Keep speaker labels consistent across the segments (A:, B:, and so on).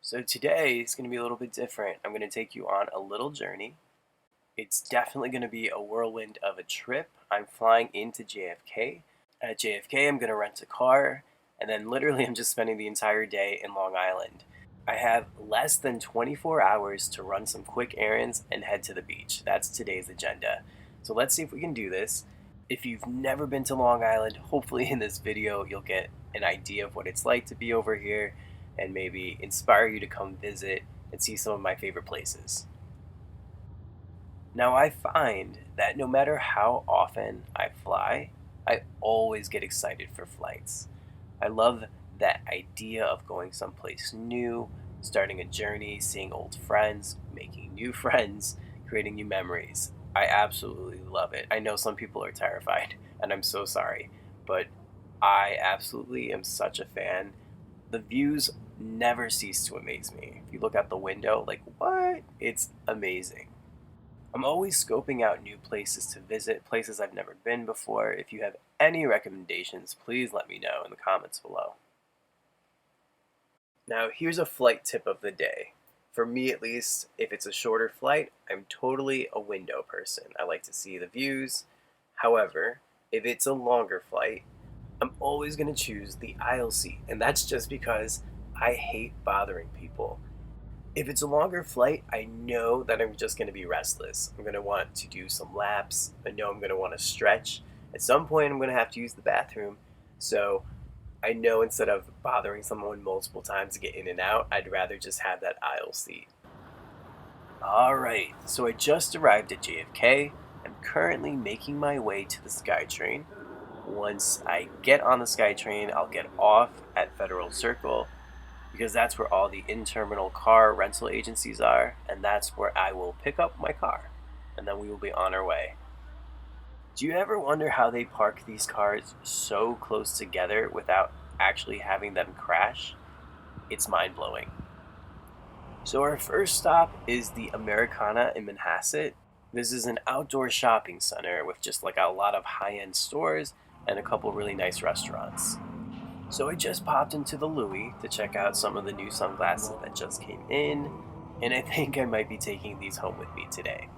A: So today is going to be a little bit different. I'm going to take you on a little journey. It's definitely going to be a whirlwind of a trip. I'm flying into JFK. At JFK, I'm going to rent a car, and then literally I'm just spending the entire day in Long Island. I have less than 24 hours to run some quick errands and head to the beach. That's today's agenda. So let's see if we can do this. If you've never been to Long Island, hopefully in this video you'll get an idea of what it's like to be over here and maybe inspire you to come visit and see some of my favorite places. Now, I find that no matter how often I fly, I always get excited for flights. I love that idea of going someplace new, starting a journey, seeing old friends, making new friends, creating new memories. I absolutely love it. I know some people are terrified, and I'm so sorry, but I absolutely am such a fan. The views never cease to amaze me. If you look out the window, like, what? It's amazing. I'm always scoping out new places to visit, places I've never been before. If you have any recommendations, please let me know in the comments below. Now, here's a flight tip of the day. For me, at least, if it's a shorter flight, I'm totally a window person. I like to see the views. However, if it's a longer flight, I'm always going to choose the aisle seat, and that's just because I hate bothering people. If it's a longer flight, I know that I'm just going to be restless. I'm going to want to do some laps. I know I'm going to want to stretch. At some point, I'm going to have to use the bathroom. So I know instead of bothering someone multiple times to get in and out, I'd rather just have that aisle seat. Alright, so I just arrived at JFK. I'm currently making my way to the SkyTrain. Once I get on the SkyTrain, I'll get off at Federal Circle because that's where all the in-terminal car rental agencies are, and that's where I will pick up my car, and then we will be on our way. Do you ever wonder how they park these cars so close together without actually having them crash? It's mind-blowing. So our first stop is the Americana in Manhasset. This is an outdoor shopping center with just like a lot of high-end stores and a couple really nice restaurants. So I just popped into the Louis to check out some of the new sunglasses that just came in, and I think I might be taking these home with me today.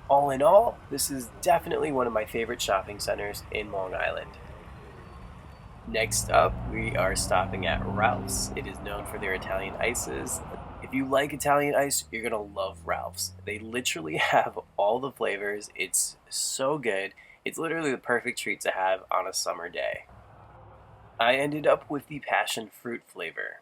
A: All in all, this is definitely one of my favorite shopping centers in Long Island. Next up, we are stopping at Ralph's. It is known for their Italian ices. If you like Italian ice, you're gonna love Ralph's. They literally have all the flavors. It's so good. It's literally the perfect treat to have on a summer day. I ended up with the passion fruit flavor.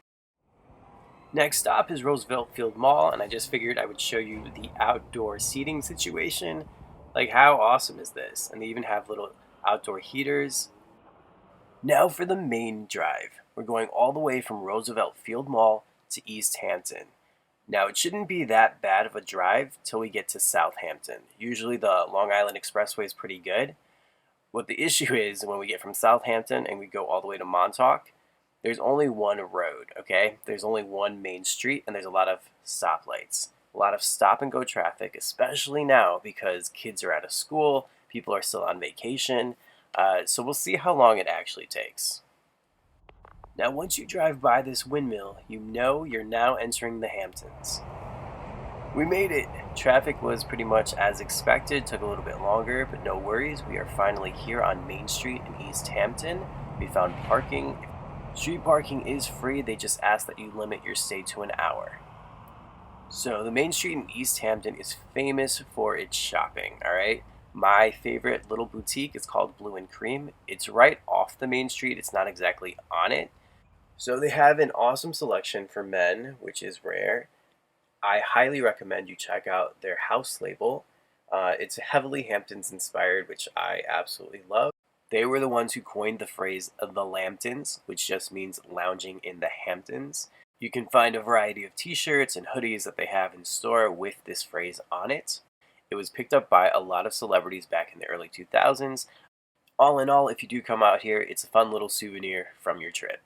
A: Next stop is Roosevelt Field Mall, and I just figured I would show you the outdoor seating situation. Like, how awesome is this? And they even have little outdoor heaters. Now for the main drive. We're going all the way from Roosevelt Field Mall to East Hampton. Now, it shouldn't be that bad of a drive till we get to Southampton. Usually the Long Island Expressway is pretty good. What the issue is, when we get from Southampton and we go all the way to Montauk, there's only one road, okay? There's only one main street, and there's a lot of stoplights. A lot of stop-and-go traffic, especially now because kids are out of school, people are still on vacation, so we'll see how long it actually takes. Now, once you drive by this windmill, you know you're now entering the Hamptons. We made it. Traffic was pretty much as expected, took a little bit longer, but no worries. We are finally here on Main Street in East Hampton. We found parking. Street parking is free, they just ask that you limit your stay to an hour. So the Main Street in East Hampton is famous for its shopping, alright? My favorite little boutique is called Blue and Cream. It's right off the main street, it's not exactly on it. So they have an awesome selection for men, which is rare. I highly recommend you check out their house label. It's heavily Hamptons inspired, which I absolutely love. They were the ones who coined the phrase the Lambtons, which just means lounging in the Hamptons. You can find a variety of t-shirts and hoodies that they have in store with this phrase on it. It was picked up by a lot of celebrities back in the early 2000s. All in all, if you do come out here, it's a fun little souvenir from your trip.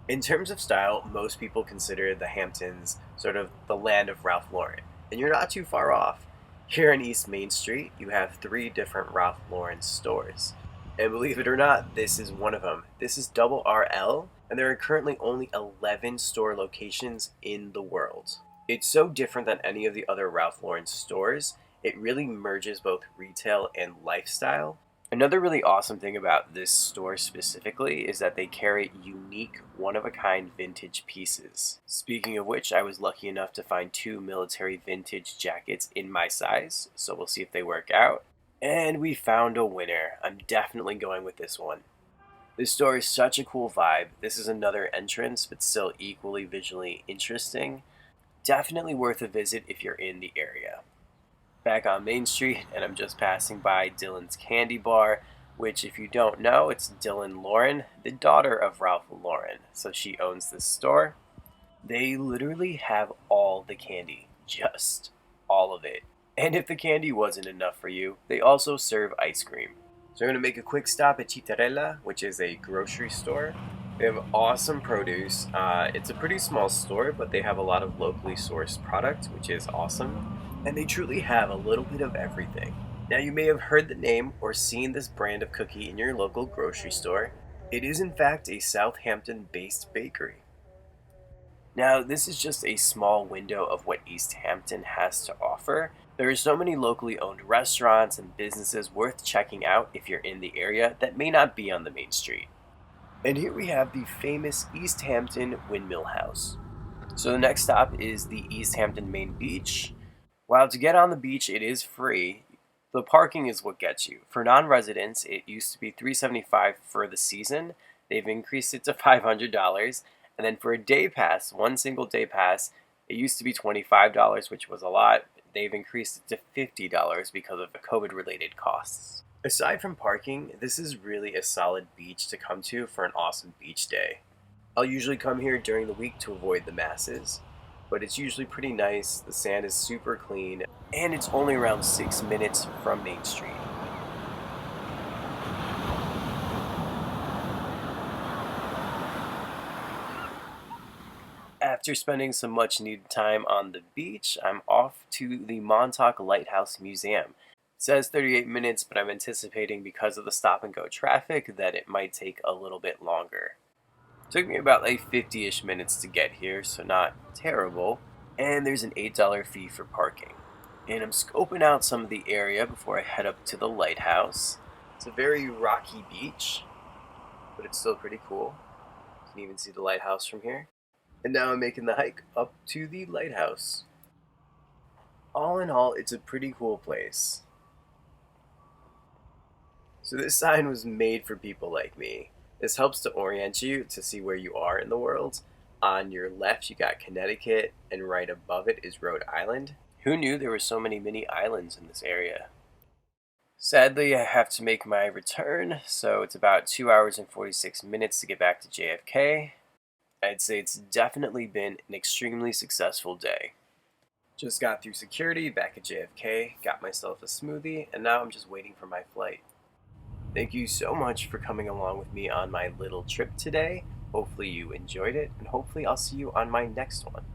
A: In terms of style, most people consider the Hamptons sort of the land of Ralph Lauren, and you're not too far off. Here on East Main Street, you have 3 different Ralph Lauren stores. And believe it or not, this is one of them. This is Double RL, and there are currently only 11 store locations in the world. It's so different than any of the other Ralph Lauren stores. It really merges both retail and lifestyle. Another really awesome thing about this store specifically is that they carry unique, one-of-a-kind vintage pieces. Speaking of which, I was lucky enough to find 2 military vintage jackets in my size, so we'll see if they work out. And we found a winner. I'm definitely going with this one. This store is such a cool vibe. This is another entrance, but still equally visually interesting. Definitely worth a visit if you're in the area. Back on Main Street, and I'm just passing by Dylan's Candy Bar, which, if you don't know, it's Dylan Lauren, the daughter of Ralph Lauren. So she owns this store. They literally have all the candy, just all of it. And if the candy wasn't enough for you, they also serve ice cream. So I'm going to make a quick stop at Citarella, which is a grocery store. They have awesome produce. It's a pretty small store, but they have a lot of locally sourced products, which is awesome. And they truly have a little bit of everything. Now, you may have heard the name or seen this brand of cookie in your local grocery store. It is in fact a Southampton-based bakery. Now, this is just a small window of what East Hampton has to offer. There are so many locally owned restaurants and businesses worth checking out if you're in the area that may not be on the main street. And here we have the famous East Hampton Windmill House. So the next stop is the East Hampton Main Beach. While to get on the beach it is free, the parking is what gets you. For non-residents, it used to be $375 for the season. They've increased it to $500. And then for a day pass, one single day pass, it used to be $25, which was a lot. They've increased it to $50 because of the COVID-related costs. Aside from parking, this is really a solid beach to come to for an awesome beach day. I'll usually come here during the week to avoid the masses, but it's usually pretty nice. The sand is super clean, and it's only around 6 minutes from Main Street. After spending some much needed time on the beach, I'm off to the Montauk Lighthouse Museum. It says 38 minutes, but I'm anticipating because of the stop and go traffic that it might take a little bit longer. It took me about like 50-ish minutes to get here, so not terrible. And there's an $8 fee for parking. And I'm scoping out some of the area before I head up to the lighthouse. It's a very rocky beach, but it's still pretty cool. You can even see the lighthouse from here. And now I'm making the hike up to the lighthouse. All in all, it's a pretty cool place. So this sign was made for people like me. This helps to orient you to see where you are in the world. On your left, you got Connecticut, and right above it is Rhode Island. Who knew there were so many mini islands in this area? Sadly, I have to make my return, so it's about 2 hours and 46 minutes to get back to JFK. I'd say it's definitely been an extremely successful day. Just got through security back at JFK, got myself a smoothie, and now I'm just waiting for my flight. Thank you so much for coming along with me on my little trip today. Hopefully you enjoyed it, and hopefully I'll see you on my next one.